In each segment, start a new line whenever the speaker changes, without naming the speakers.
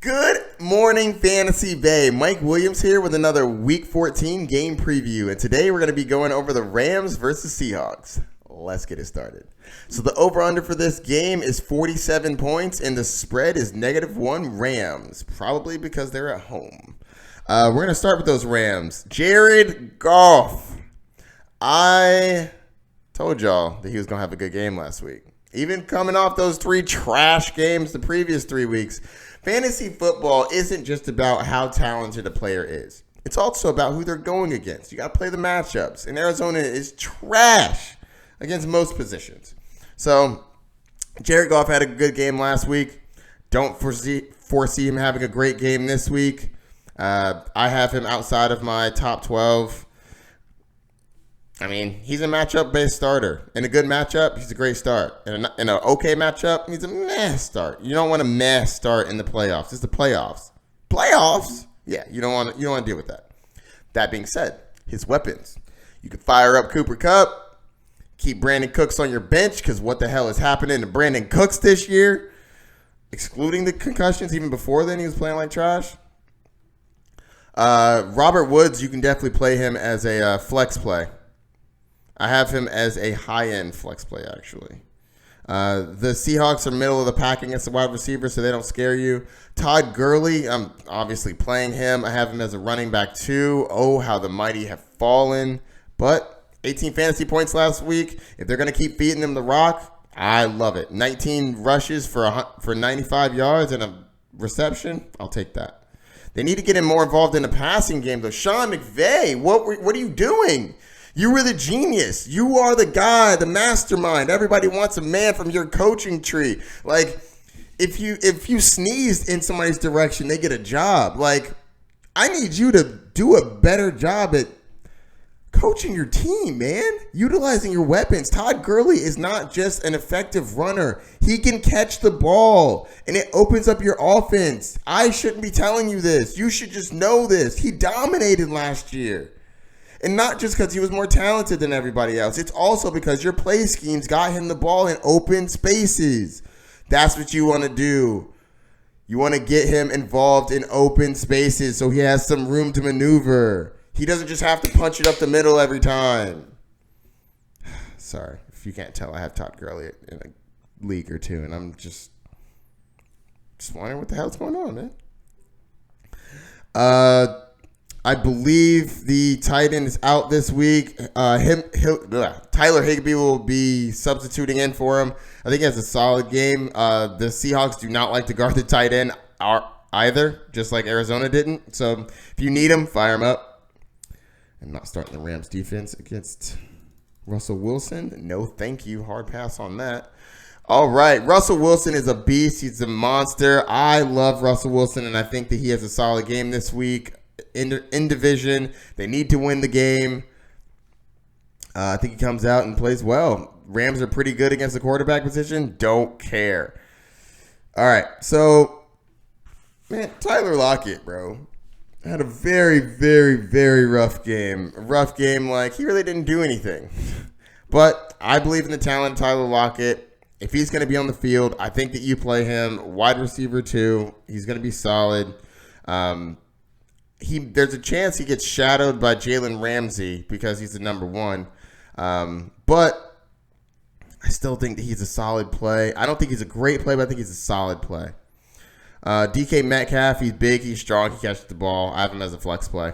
Good morning, Fantasy Bay. Mike Williams here with another Week 14 game preview. And today we're going to be going over the Rams versus Seahawks. Let's get it started. So the over-under for this game is 47 points, and the spread is -1 Rams, probably because they're at home. We're going to start with those Rams. Jared Goff. I told y'all that he was going to have a good game last week. Even coming off those 3 trash games the previous 3 weeks, fantasy football isn't just about how talented a player is. It's also about who they're going against. You got to play the matchups. And Arizona is trash against most positions. So, Jared Goff had a good game last week. Don't foresee him having a great game this week. I have him outside of my top 12. I mean, he's a matchup-based starter. In a good matchup, he's a great start. In an okay matchup, he's a meh start. You don't want a meh start in the playoffs. It's the playoffs. Playoffs? Yeah, you don't want to deal with that. That being said, his weapons. You can fire up Cooper Kupp. Keep Brandon Cooks on your bench, because what the hell is happening to Brandon Cooks this year? Excluding the concussions, even before then, he was playing like trash. Robert Woods, you can definitely play him as a flex play. I have him as a high-end flex play, actually. The Seahawks are middle of the pack against the wide receiver, so they don't scare you. Todd Gurley, I'm obviously playing him. I have him as a running back, too. Oh, how the mighty have fallen. But 18 fantasy points last week. If they're going to keep feeding him the rock, I love it. 19 rushes for 95 yards and a reception. I'll take that. They need to get him more involved in the passing game, though. Sean McVay, what are you doing? You were the genius. You are the guy, the mastermind. Everybody wants a man from your coaching tree. Like, if you sneezed in somebody's direction, they get a job. Like, I need you to do a better job at coaching your team, man. Utilizing your weapons. Todd Gurley is not just an effective runner. He can catch the ball, and it opens up your offense. I shouldn't be telling you this. You should just know this. He dominated last year. And not just because he was more talented than everybody else. It's also because your play schemes got him the ball in open spaces. That's what you want to do. You want to get him involved in open spaces so he has some room to maneuver. He doesn't just have to punch it up the middle every time. Sorry, if you can't tell, I have Todd Gurley in a league or two, and I'm just wondering what the hell's going on, man. I believe the tight end is out this week. Tyler Higbee will be substituting in for him. I think he has a solid game. The Seahawks do not like to guard the tight end either, just like Arizona didn't. So if you need him, fire him up. I'm not starting the Rams defense against Russell Wilson. No, thank you. Hard pass on that. All right, Russell Wilson is a beast. He's a monster. I love Russell Wilson, and I think that he has a solid game this week. In division, they need to win the game. I think he comes out and plays well. Rams are pretty good against the quarterback position. Don't care. All right, so, man, Tyler Lockett, bro, had a very, very, very rough game. A rough game, like, he really didn't do anything. But I believe in the talent of Tyler Lockett. If he's going to be on the field, I think that you play him. Wide receiver, too. He's going to be solid. There's a chance he gets shadowed by Jalen Ramsey because he's the number 1. But I still think that he's a solid play. I don't think he's a great play, but I think he's a solid play. DK Metcalf, he's big, he's strong, he catches the ball. I have him as a flex play.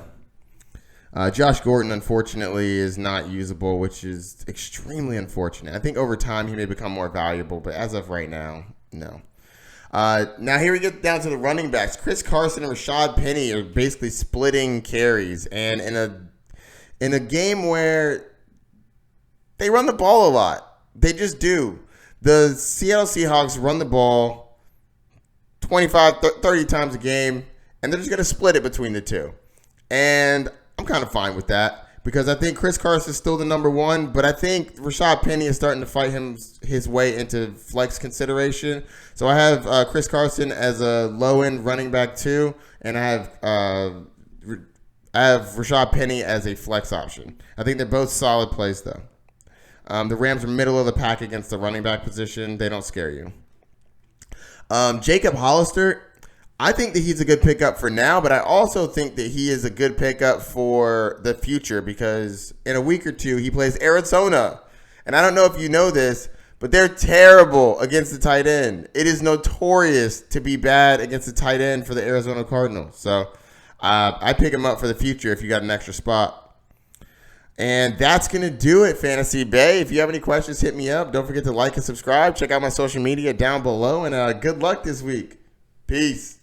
Josh Gordon, unfortunately, is not usable, which is extremely unfortunate. I think over time he may become more valuable, but as of right now, no. Now here we get down to the running backs. Chris Carson and Rashad Penny are basically splitting carries, and in a game where they run the ball a lot, they just do. The Seattle Seahawks run the ball 25, 30 times a game, and they're just going to split it between the two. And I'm kind of fine with that because I think Chris Carson is still the number 1, but I think Rashad Penny is starting to fight his way into flex consideration. So I have Chris Carson as a low-end running back 2, and I have Rashad Penny as a flex option. I think they're both solid plays, though. The Rams are middle of the pack against the running back position. They don't scare you. Jacob Hollister, I think that he's a good pickup for now, but I also think that he is a good pickup for the future because in a week or two, he plays Arizona. And I don't know if you know this, but they're terrible against the tight end. It is notorious to be bad against the tight end for the Arizona Cardinals. So I pick him up for the future if you got an extra spot. And that's going to do it, Fantasy Bay. If you have any questions, hit me up. Don't forget to like and subscribe. Check out my social media down below. And good luck this week. Peace.